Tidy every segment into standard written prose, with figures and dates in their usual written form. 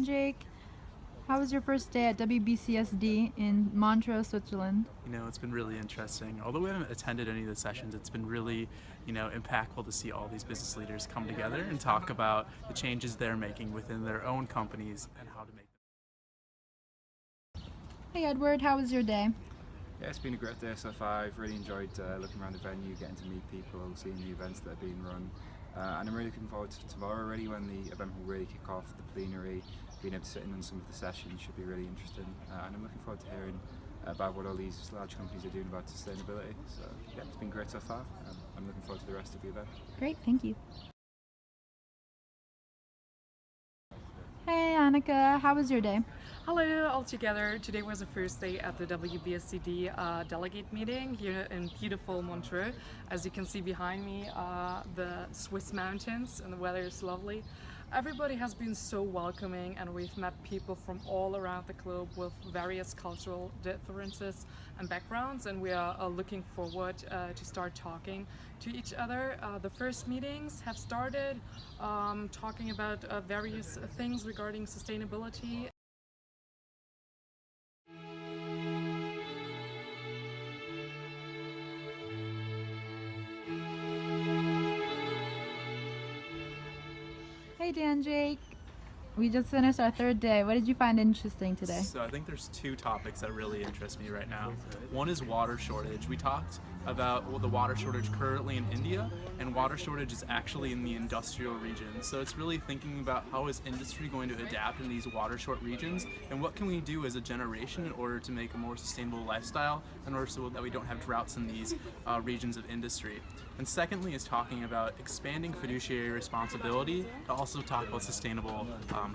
Dan Jake. How was your first day at WBCSD in Montreux, Switzerland? It's been really interesting. Although we haven't attended any of the sessions, it's been really, impactful to see all these business leaders come together and talk about the changes they're making within their own companies and how to make them. Hey Edward, how was your day? Yeah, it's been a great day so far. I've really enjoyed looking around the venue, getting to meet people, seeing the events that are being run. And I'm really looking forward to tomorrow already, when the event will really kick off, the plenary, being able to sit in on some of the sessions should be really interesting. And I'm looking forward to hearing about what all these large companies are doing about sustainability. So yeah, it's been great so far. I'm looking forward to the rest of the event. Great, thank you. Hey Annika, how was your day? Hello all together. Today was the first day at the WBCSD delegate meeting here in beautiful Montreux. As you can see behind me, the Swiss mountains, and the weather is lovely. Everybody has been so welcoming, and we've met people from all around the globe with various cultural differences and backgrounds, and we are looking forward to start talking to each other. The first meetings have started talking about various things regarding sustainability. Hey Dan Jake. We just finished our third day. What did you find interesting today? So I think there's two topics that really interest me right now. One is water shortage. We talked about the water shortage currently in India, and water shortage is actually in the industrial region. So it's really thinking about how is industry going to adapt in these water short regions, and what can we do as a generation in order to make a more sustainable lifestyle, in order so that we don't have droughts in these regions of industry. And secondly is talking about expanding fiduciary responsibility to also talk about sustainable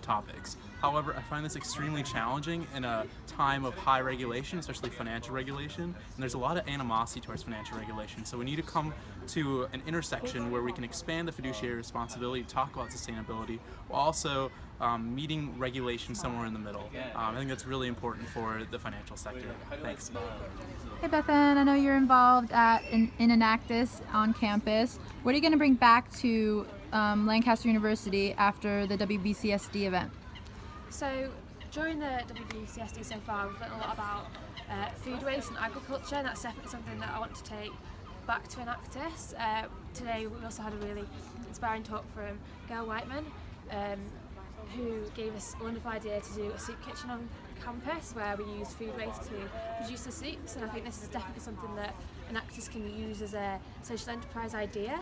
topics. However, I find this extremely challenging in a time of high regulation, especially financial regulation, and there's a lot of animosity towards financial regulation. So we need to come to an intersection where we can expand the fiduciary responsibility to talk about sustainability, while also meeting regulation somewhere in the middle. I think that's really important for the financial sector. Thanks. Hey Bethan, I know you're involved in Enactus on campus. What are you going to bring back to Lancaster University after the WBCSD event? So during the WBCSD so far, we've learned a lot about food waste and agriculture, and that's definitely something that I want to take back to Enactus. Today we also had a really inspiring talk from Gail Whiteman, who gave us a wonderful idea to do a soup kitchen on campus where we use food waste to produce the soups, and I think this is definitely something that Enactus can use as a social enterprise idea.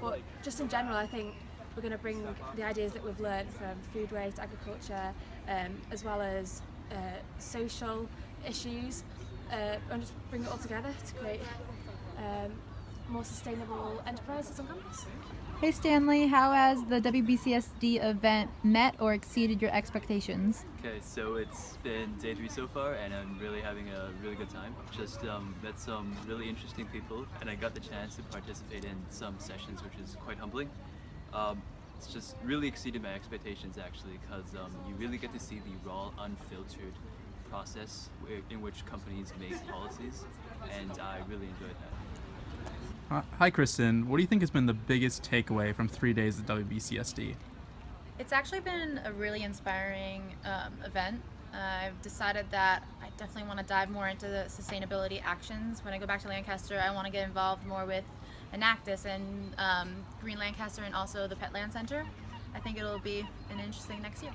But just in general, I think we're going to bring the ideas that we've learned from food waste, agriculture, as well as social issues, and just bring it all together to create more sustainable enterprises on campus. Hey Stanley, how has the WBCSD event met or exceeded your expectations? Okay, so it's been day 3 so far, and I'm really having a really good time. Just met some really interesting people, and I got the chance to participate in some sessions, which is quite humbling. It's just really exceeded my expectations actually, because you really get to see the raw, unfiltered process in which companies make policies, and I really enjoyed that. Hi Kristen, what do you think has been the biggest takeaway from 3 days at WBCSD? It's actually been a really inspiring event. I've decided that I definitely want to dive more into the sustainability actions. When I go back to Lancaster, I want to get involved more with Enactus and Green Lancaster, and also the Petland Center. I think it'll be an interesting next year.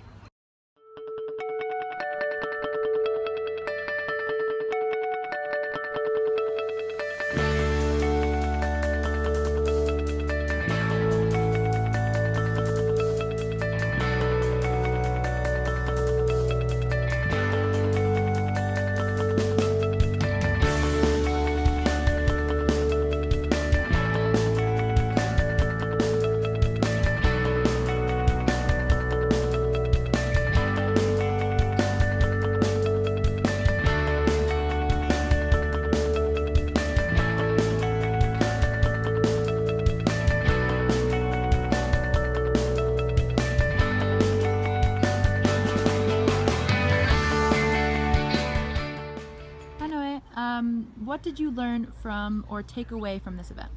What did you learn from or take away from this event?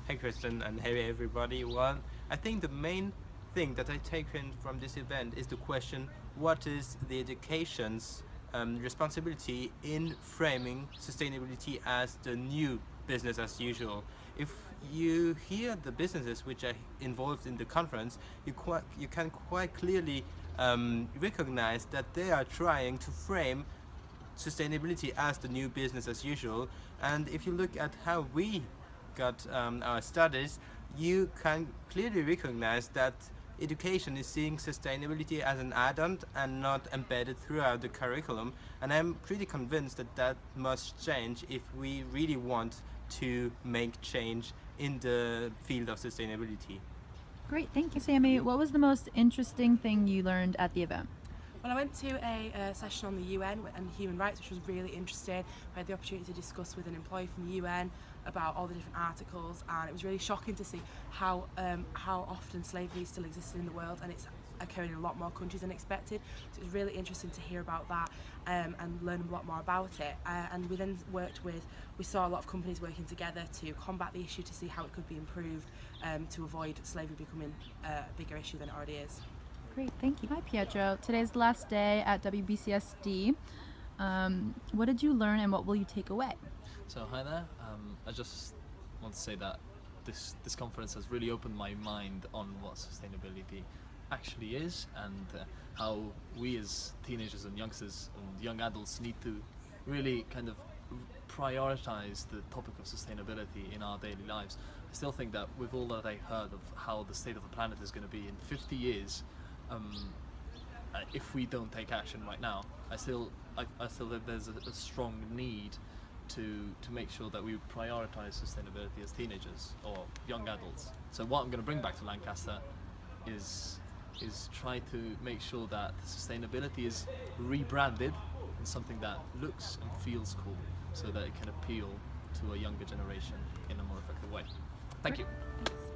Hey Kristen, and hey everybody. Well, I think the main thing that I taken from this event is the question: what is the education's responsibility in framing sustainability as the new business as usual? If you hear the businesses which are involved in the conference, you can quite clearly recognize that they are trying to frame sustainability as the new business as usual. And if you look at how we got our studies, you can clearly recognize that education is seeing sustainability as an add-on and not embedded throughout the curriculum. And I'm pretty convinced that that must change if we really want to make change in the field of sustainability. Great, thank you, Sammy. What was the most interesting thing you learned at the event? Well, I went to a session on the UN and human rights, which was really interesting. I had the opportunity to discuss with an employee from the UN about all the different articles, and it was really shocking to see how often slavery still exists in the world, and it's occurring in a lot more countries than expected. So it was really interesting to hear about that and learn a lot more about it. And we then we saw a lot of companies working together to combat the issue, to see how it could be improved to avoid slavery becoming a bigger issue than it already is. Great, thank you. Hi, Pietro. Today's the last day at WBCSD. What did you learn and what will you take away? So hi there. I just want to say that this conference has really opened my mind on what sustainability actually is, and how we as teenagers and youngsters and young adults need to really kind of prioritize the topic of sustainability in our daily lives. I still think that with all that I heard of how the state of the planet is going to be in 50 years, if we don't take action right now, I still think there's a strong need to make sure that we prioritize sustainability as teenagers or young adults. So what I'm going to bring back to Lancaster is try to make sure that sustainability is rebranded in something that looks and feels cool, so that it can appeal to a younger generation in a more effective way. Thank you. Thanks.